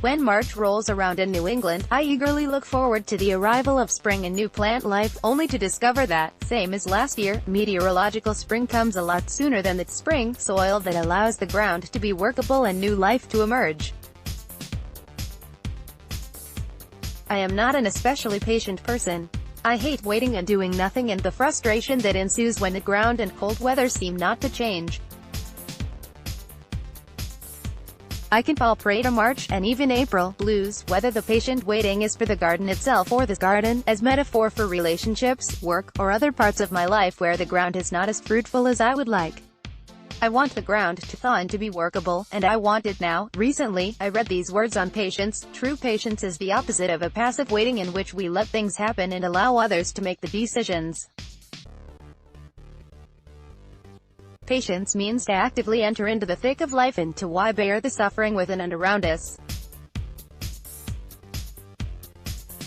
When March rolls around in New England, I eagerly look forward to the arrival of spring and new plant life, only to discover that, same as last year, meteorological spring comes a lot sooner than the spring soil that allows the ground to be workable and new life to emerge. I am not an especially patient person. I hate waiting and doing nothing and the frustration that ensues when the ground and cold weather seem not to change. I can fall prey to March, and even April, blues, whether the patient waiting is for the garden itself or the garden, as metaphor for relationships, work, or other parts of my life where the ground is not as fruitful as I would like. I want the ground to thaw and to be workable, and I want it now. Recently, I read these words on patience. True patience is the opposite of a passive waiting in which we let things happen and allow others to make the decisions. Patience means to actively enter into the thick of life and to bear the suffering within and around us.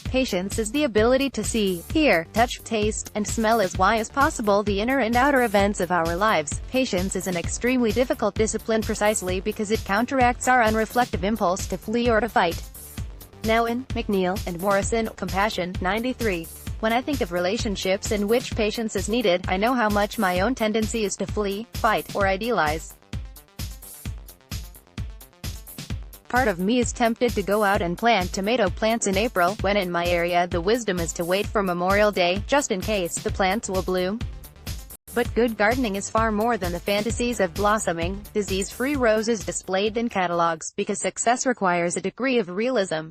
Patience is the ability to see, hear, touch, taste, and smell as wide as possible the inner and outer events of our lives. Patience is an extremely difficult discipline precisely because it counteracts our unreflective impulse to flee or to fight. Nouwen, McNeil, and Morrison, Compassion, 93. When I think of relationships in which patience is needed, I know how much my own tendency is to flee, fight, or idealize. Part of me is tempted to go out and plant tomato plants in April, when in my area the wisdom is to wait for Memorial Day, just in case the plants will bloom. But good gardening is far more than the fantasies of blossoming, disease-free roses displayed in catalogs, because success requires a degree of realism.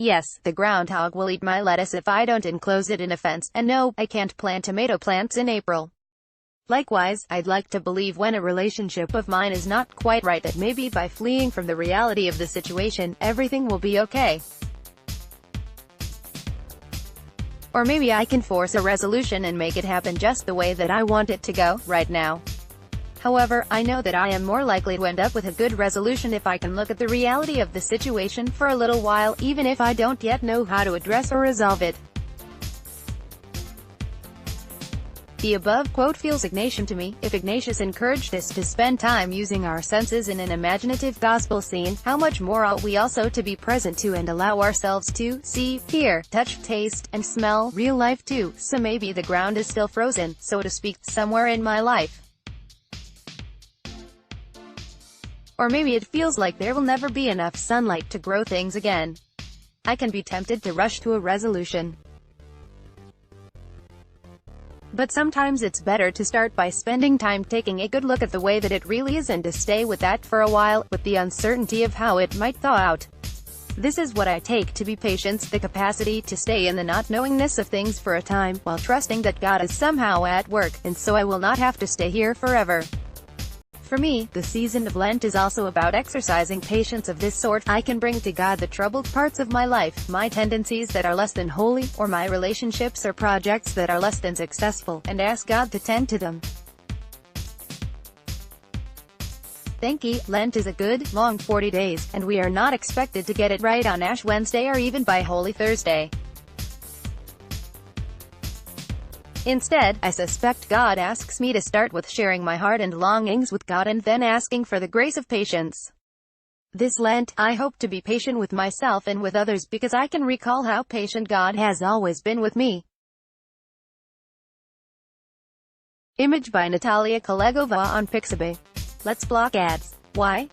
Yes, the groundhog will eat my lettuce if I don't enclose it in a fence, and no, I can't plant tomato plants in April. Likewise, I'd like to believe when a relationship of mine is not quite right that maybe by fleeing from the reality of the situation, everything will be okay. Or maybe I can force a resolution and make it happen just the way that I want it to go, right now. However, I know that I am more likely to end up with a good resolution if I can look at the reality of the situation for a little while, even if I don't yet know how to address or resolve it. The above quote feels Ignatian to me. If Ignatius encouraged us to spend time using our senses in an imaginative gospel scene, how much more ought we also to be present to and allow ourselves to see, hear, touch, taste, and smell real life too. So maybe the ground is still frozen, so to speak, somewhere in my life. Or maybe it feels like there will never be enough sunlight to grow things again. I can be tempted to rush to a resolution. But sometimes it's better to start by spending time taking a good look at the way that it really is and to stay with that for a while, with the uncertainty of how it might thaw out. This is what I take to be patience, the capacity to stay in the not-knowingness of things for a time, while trusting that God is somehow at work, and so I will not have to stay here forever. For me, the season of Lent is also about exercising patience of this sort. I can bring to God the troubled parts of my life, my tendencies that are less than holy, or my relationships or projects that are less than successful, and ask God to tend to them. Thank you. Lent is a good, long 40 days, and we are not expected to get it right on Ash Wednesday or even by Holy Thursday. Instead, I suspect God asks me to start with sharing my heart and longings with God and then asking for the grace of patience. This Lent, I hope to be patient with myself and with others because I can recall how patient God has always been with me. Image by Natalia Kolegova on Pixabay. Let's block ads. Why?